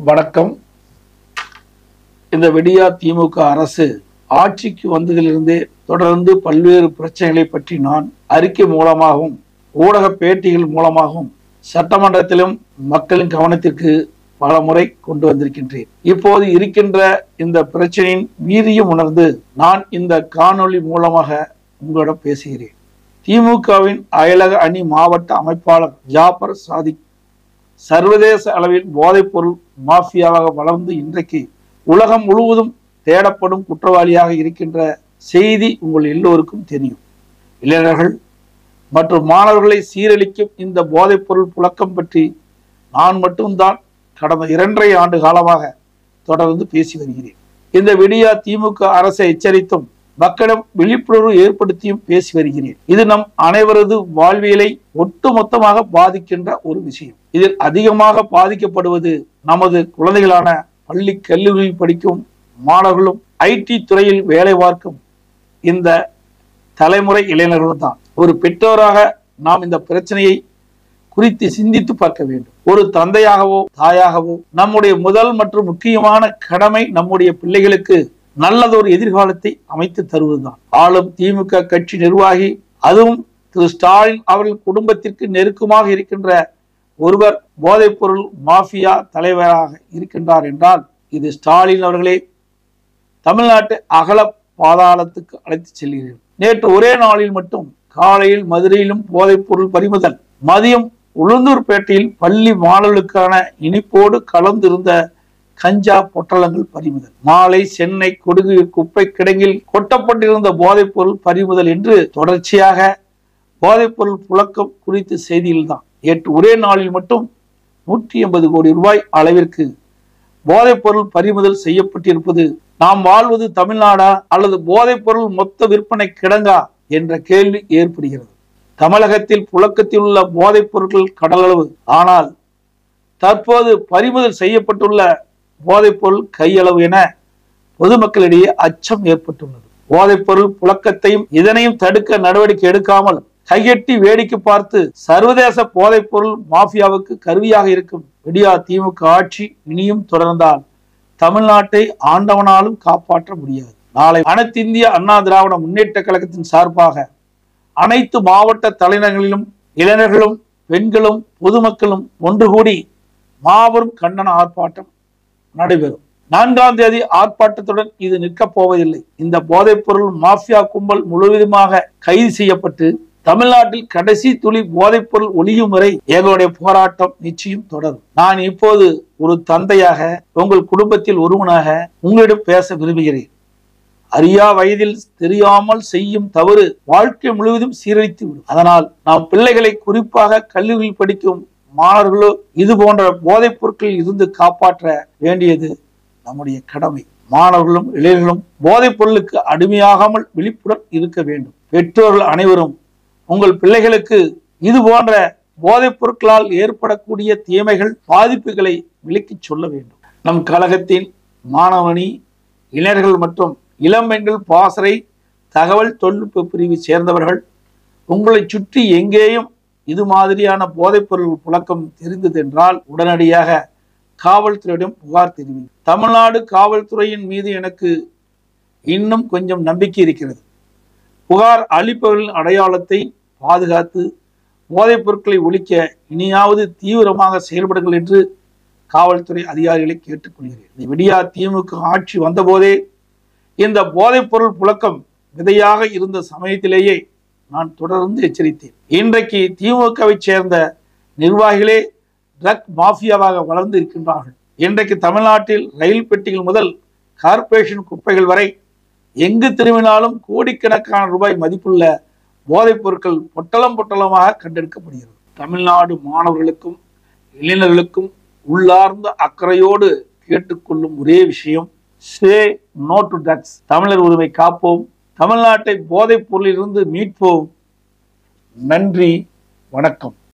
வணக்கம். இந்த விடியா திமுக அரசு ஆட்சிக்கு வந்ததிலிருந்தே தொடர்ந்து பல்வேறு பிரச்சனைகளை பற்றி நான் அறிக்கை மூலமாகவும் ஊடக பேட்டிகள் மூலமாகவும் சட்டமன்றத்திலும் மக்களின் கவனத்திற்கு பல முறை கொண்டு வந்திருக்கின்றேன். இப்போது இருக்கின்ற இந்த பிரச்சனையின் வீரியம் உணர்ந்து நான் இந்த காணொளி மூலமாக உங்களிடம் பேசுகிறேன். திமுகவின் அயலக அணி மாவட்ட அமைப்பாளர் ஜாபர் சாதிக் சர்வதேச அளவில் போதைப்பொருள் மாஃபியாவாக வளர்ந்து இன்றைக்கு உலகம் முழுவதும் தேடப்படும் குற்றவாளியாக இருக்கின்ற செய்தி உங்கள் எல்லோருக்கும் தெரியும். இளைஞர்கள் மற்றும் மாணவர்களை சீரழிக்கும் இந்த போதைப்பொருள் புழக்கம் பற்றி நான் மட்டும்தான் கடந்த 2.5 ஆண்டு காலமாக தொடர்ந்து பேசி வருகிறேன். இந்த விடியா திமுக அரசை எச்சரித்தும் மக்களிடம் விழிப்புணர்வு ஏற்படுத்தியும் பேசி வருகிறேன். இது நம் அனைவரது வாழ்வியலை ஒட்டுமொத்தமாக பாதிக்கின்ற ஒரு விஷயம். இதில் அதிகமாக பாதிக்கப்படுவது நமது குழந்தைகளான பள்ளி கல்லூரியில் படிக்கும் மாணவர்களும் ஐடி துறையில் வேலை பார்க்கும் இந்த தலைமுறை இளைஞர்களும் தான். ஒரு பெற்றோராக நாம் இந்த பிரச்சனையை குறித்து சிந்தித்து பார்க்க வேண்டும். ஒரு தந்தையாகவோ தாயாகவோ நம்முடைய முதல் மற்றும் முக்கியமான கடமை நம்முடைய பிள்ளைகளுக்கு நல்லதொரு எதிர்காலத்தை அமைத்து தருவதுதான். ஆளும் திமுக கட்சி நிர்வாகி, அதுவும் திரு ஸ்டாலின் அவர்கள் குடும்பத்திற்கு நெருக்கமாக இருக்கின்ற ஒருவர் போதைப்பொருள் மாஃபியா தலைவராக இருக்கின்றார் என்றால் இது ஸ்டாலின் அவர்களே தமிழ்நாட்டை அகல பாதாளத்துக்கு அழைத்து செல்கிறார். நேற்று ஒரே நாளில் மட்டும் காலையில் மதுரையிலும் போதைப்பொருள் பறிமுதல், மதியம் உளுந்தூர்பேட்டையில் பள்ளி மாணவர்களுக்கான இனிப்போடு கலந்திருந்த கஞ்சா பொட்டலங்கள் பறிமுதல், மாலை சென்னை கொடுகு குப்பை கிடங்கில் கொட்டப்பட்டிருந்த போதைப்பொருள் பறிமுதல் என்று தொடர்ச்சியாக போதைப்பொருள் புழக்கம் குறித்த செய்தியில் தான் நேற்று ஒரே நாளில் மட்டும் 180 கோடி ரூபாய் அளவிற்கு போதைப்பொருள் பறிமுதல் செய்யப்பட்டிருப்பது நாம் வாழ்வது தமிழ்நாடா அல்லது போதைப்பொருள் மொத்த விற்பனை கிடங்கா என்ற கேள்வி ஏற்படுகிறது. தமிழகத்தில் புழக்கத்தில் உள்ள போதைப் பொருட்கள் கடலளவு, ஆனால் தற்போது பறிமுதல் செய்யப்பட்டுள்ள போதைப்பொருள் கையளவு என பொதுமக்களிடையே அச்சம் ஏற்பட்டுள்ளது. போதைப்பொருள் புழக்கத்தையும் இதனையும் தடுக்க நடவடிக்கை எடுக்காமல் கையெட்டி வேடிக்கை பார்த்து சர்வதேச போதைப்பொருள் மாஃபியாவுக்கு கருவியாக இருக்கும் விடியா திமுக ஆட்சி இனியும் தொடர்ந்தால் தமிழ்நாட்டை ஆண்டவனாலும் காப்பாற்ற முடியாது. நாளை அனைத்து இந்திய அண்ணா திராவிட முன்னேற்ற கழகத்தின் சார்பாக அனைத்து மாவட்ட தலைநகரிலும் இளைஞர்களும் பெண்களும் பொதுமக்களும் ஒன்று கூடி மாபெரும் கண்டன ஆர்ப்பாட்டம் நடைபெறும். 4ஆம் தேதி ஆர்ப்பாட்டத்துடன் இது நிற்கப் போவதில்லை. இந்த போதைப்பொருள் மாஃபியா கும்பல் முழுவதுமாக கைது செய்யப்பட்டு தமிழ்நாட்டில் கடைசி துளி போதைப்பொருள் ஒழியும் வரை எங்களுடைய போராட்டம் நிச்சயம் தொடரும். நான் இப்போது ஒரு தந்தையாக, உங்கள் குடும்பத்தில் ஒருவனாக உங்களிடம் பேச விரும்புகிறேன். அறியா வயதில் தெரியாமல் செய்யும் தவறு வாழ்க்கை முழுவதும் சீரழித்து விடும். அதனால் நாம் பிள்ளைகளை, குறிப்பாக கல்லூரியில் படிக்கும் மாணவர்களோ இது போன்ற போதைப் பொருட்களில் இருந்து காப்பாற்ற வேண்டியது நம்முடைய கடமை. மாணவர்களும் இளைஞர்களும் போதைப் பொருளுக்கு அடிமையாகாமல் விழிப்புடன் இருக்க வேண்டும். பெற்றோர்கள் அனைவரும் உங்கள் பிள்ளைகளுக்கு இது போன்ற போதைப் பொருட்களால் ஏற்படக்கூடிய தீமைகள், பாதிப்புகளை விளக்கி சொல்ல வேண்டும். நம் கழகத்தின் மாணவனி, இளைஞர்கள் மற்றும் இளம்பெண்கள் பாசறை தகவல் தொழில்நுட்ப பிரிவை சேர்ந்தவர்கள் உங்களை சுற்றி எங்கேயும் இது மாதிரியான போதைப் பொருள் புழக்கம் தெரிந்தது என்றால் உடனடியாக காவல்துறையிடம் புகார் தெரிவிக்கும். தமிழ்நாடு காவல்துறையின் மீது எனக்கு இன்னும் கொஞ்சம் நம்பிக்கை இருக்கிறது. புகார் அளிப்பவர்களின் அடையாளத்தை பாதுகாத்து போதைப் பொருட்களை ஒழிக்க இனியாவது தீவிரமாக செயல்படுங்கள் என்று காவல்துறை அதிகாரிகளை கேட்டுக்கொள்கிறேன். இந்த விடியா திமுக ஆட்சி வந்தபோதே இந்த போதைப் பொருள் புழக்கம் விதையாக இருந்த சமயத்திலேயே நான் தொடர்ந்து எச்சரித்தேன். இன்றைக்கு திமுகவை சேர்ந்த நிர்வாகிகளே ட்ரக் மாஃபியாவாக வளர்ந்து இருக்கின்றார்கள். இன்றைக்கு தமிழ்நாட்டில் ரயில் பெட்டிகள் முதல் கார்ப்பரேஷன் குப்பைகள் வரை எங்கு திரும்பினாலும் கோடிக்கணக்கான ரூபாய் மதிப்புள்ள போதைப் பொருட்கள் பொட்டலம் பொட்டலமாக கண்டெடுக்கப்படுகிறது. தமிழ்நாடு மாணவர்களுக்கும் இளைஞர்களுக்கும் உள்ளார்ந்த அக்கறையோடு கேட்டுக்கொள்ளும் ஒரே விஷயம், சே நோ டு ட்ரக்ஸ். தமிழர் உரிமை காப்போம், தமிழ்நாட்டை போதைப் பொருளிலிருந்து மீட்போம். நன்றி, வணக்கம்.